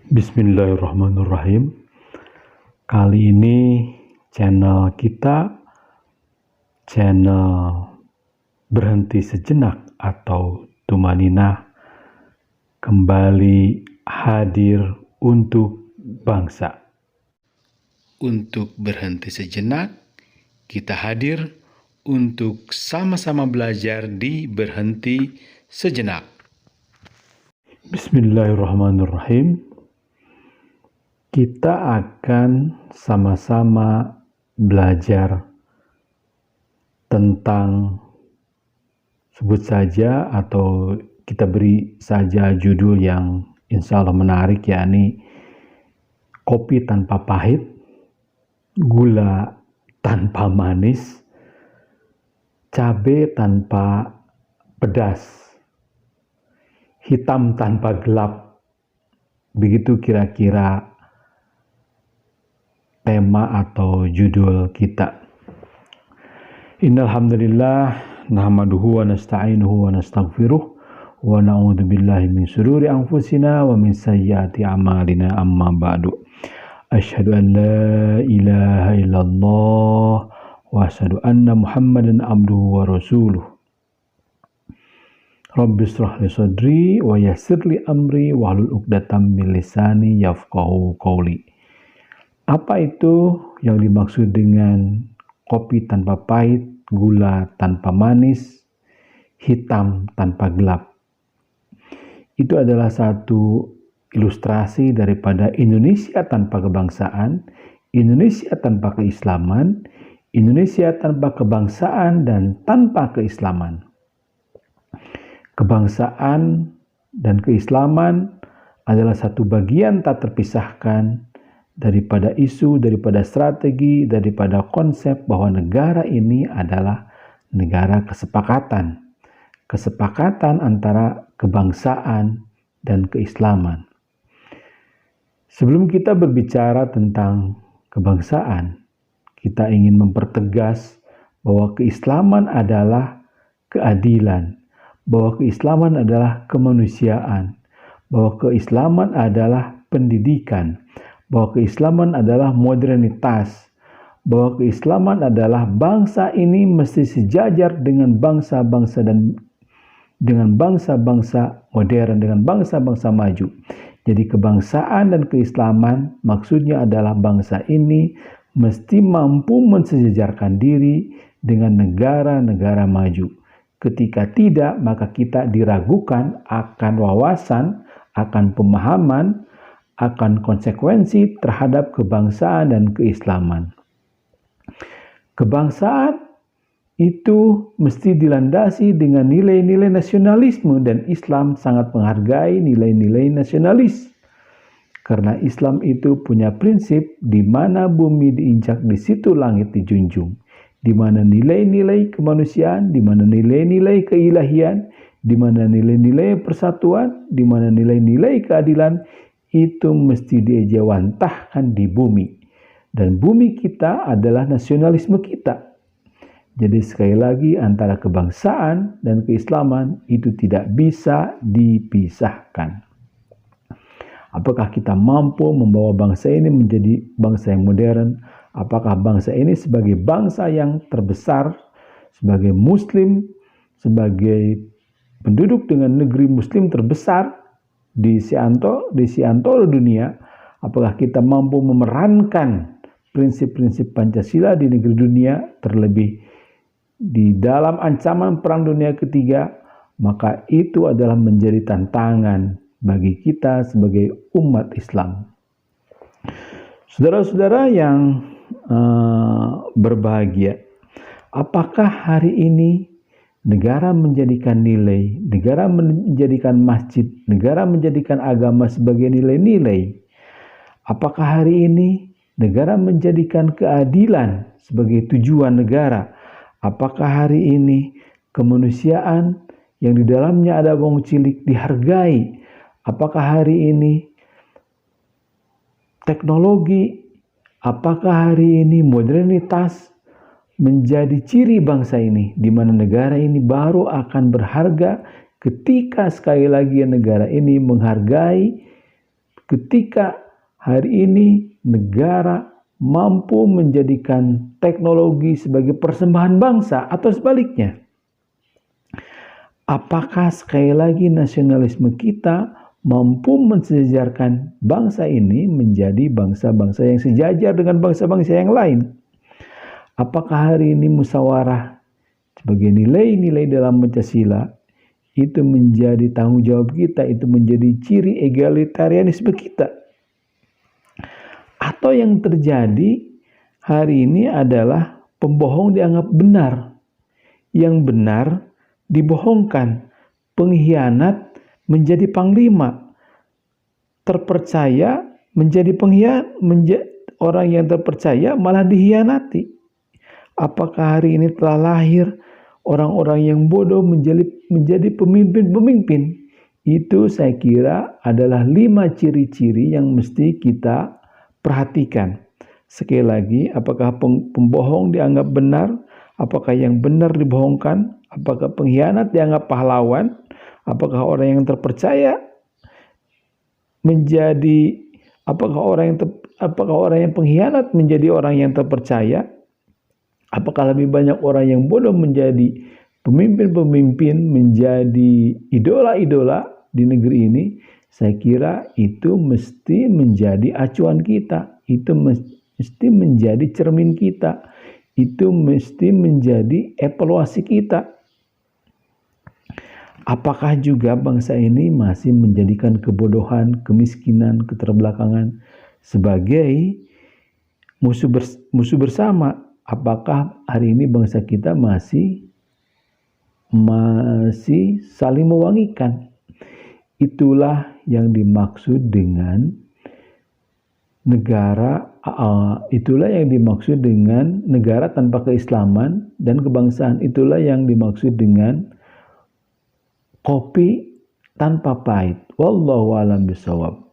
Bismillahirrahmanirrahim. Kali ini channel kita, channel Berhenti Sejenak atau Tumanina, kembali hadir untuk bangsa. Untuk berhenti sejenak, kita hadir untuk sama-sama belajar di Berhenti Sejenak. Bismillahirrahmanirrahim. Kita akan sama-sama belajar tentang, sebut saja atau kita beri saja judul yang insya Allah menarik, yakni kopi tanpa pahit, gula tanpa manis, cabai tanpa pedas, hitam tanpa gelap. Begitu kira-kira tema atau judul kita. Innal hamdalillah nahmaduhu wa nasta'inuhu wa nastaghfiruh wa na'udzu billahi min shururi anfusina wa min sayyiati a'malina, amma ba'du. Asyhadu an la ilaha illallah wa asyhadu anna Muhammadan abduhu wa rasuluh. Rabbi shrah li sadri wa yassir li amri wahlul 'uqdatam min lisani yafqahu qawli. Apa itu yang dimaksud dengan kopi tanpa pahit, gula tanpa manis, hitam tanpa gelap? Itu adalah satu ilustrasi daripada Indonesia tanpa kebangsaan, Indonesia tanpa keislaman, Indonesia tanpa kebangsaan dan tanpa keislaman. Kebangsaan dan keislaman adalah satu bagian tak terpisahkan daripada isu, daripada strategi, daripada konsep bahwa negara ini adalah negara kesepakatan. Kesepakatan antara kebangsaan dan keislaman. Sebelum kita berbicara tentang kebangsaan, kita ingin mempertegas bahwa keislaman adalah keadilan, bahwa keislaman adalah kemanusiaan, bahwa keislaman adalah pendidikan, bahwa keislaman adalah modernitas, bahwa keislaman adalah bangsa ini mesti sejajar dengan bangsa-bangsa dan dengan bangsa-bangsa modern, dengan bangsa-bangsa maju. Jadi kebangsaan dan keislaman maksudnya adalah bangsa ini mesti mampu mensejajarkan diri dengan negara-negara maju. Ketika tidak, maka kita diragukan akan wawasan, akan pemahaman, akan konsekuensi terhadap kebangsaan dan keislaman. Kebangsaan itu mesti dilandasi dengan nilai-nilai nasionalisme, dan Islam sangat menghargai nilai-nilai nasionalis. Karena Islam itu punya prinsip di mana bumi diinjak, di situ langit dijunjung. Di mana nilai-nilai kemanusiaan, di mana nilai-nilai keilahian, di mana nilai-nilai persatuan, di mana nilai-nilai keadilan, itu mesti diejawantahkan di bumi. Dan bumi kita adalah nasionalisme kita. Jadi sekali lagi, antara kebangsaan dan keislaman itu tidak bisa dipisahkan. Apakah kita mampu membawa bangsa ini menjadi bangsa yang modern? Apakah bangsa ini sebagai bangsa yang terbesar, sebagai muslim, sebagai penduduk dengan negeri muslim terbesar di Siantoro dunia, apakah kita mampu memerankan prinsip-prinsip Pancasila di negeri dunia, terlebih di dalam ancaman Perang Dunia Ketiga? Maka itu adalah menjadi tantangan bagi kita sebagai umat Islam. Saudara-saudara yang berbahagia, apakah hari ini negara menjadikan nilai, negara menjadikan masjid, negara menjadikan agama sebagai nilai-nilai? Apakah hari ini negara menjadikan keadilan sebagai tujuan negara? Apakah hari ini kemanusiaan yang di dalamnya ada wong cilik dihargai? Apakah hari ini teknologi, apakah hari ini modernitas menjadi ciri bangsa ini, di mana negara ini baru akan berharga ketika sekali lagi negara ini menghargai Ketika hari ini negara mampu menjadikan teknologi sebagai persembahan bangsa atau sebaliknya, apakah sekali lagi nasionalisme kita mampu mensejajarkan bangsa ini menjadi bangsa-bangsa yang sejajar dengan bangsa-bangsa yang lain? Apakah hari ini musyawarah sebagai nilai-nilai dalam Pancasila itu menjadi tanggung jawab kita, itu menjadi ciri egalitarianisme kita? Atau yang terjadi hari ini adalah pembohong dianggap benar, yang benar dibohongkan, pengkhianat menjadi panglima, terpercaya menjadi pengkhianat, orang yang terpercaya malah dikhianati. Apakah hari ini telah lahir orang-orang yang bodoh menjadi pemimpin-pemimpin? Itu saya kira adalah 5 ciri-ciri yang mesti kita perhatikan. Sekali lagi, apakah pembohong dianggap benar? Apakah yang benar dibohongkan? Apakah pengkhianat dianggap pahlawan? Apakah orang yang terpercaya menjadi, apakah orang yang pengkhianat menjadi orang yang terpercaya? Apakah lebih banyak orang yang bodoh menjadi pemimpin-pemimpin, menjadi idola-idola di negeri ini? Saya kira itu mesti menjadi acuan kita, itu mesti menjadi cermin kita, itu mesti menjadi evaluasi kita. Apakah juga bangsa ini masih menjadikan kebodohan, kemiskinan, keterbelakangan sebagai musuh bersama? Apakah hari ini bangsa kita masih saling mewangikan? Itulah yang dimaksud dengan negara, itulah yang dimaksud dengan negara tanpa keislaman dan kebangsaan. Itulah yang dimaksud dengan kopi tanpa pahit. Wallahu a'lam bishawab.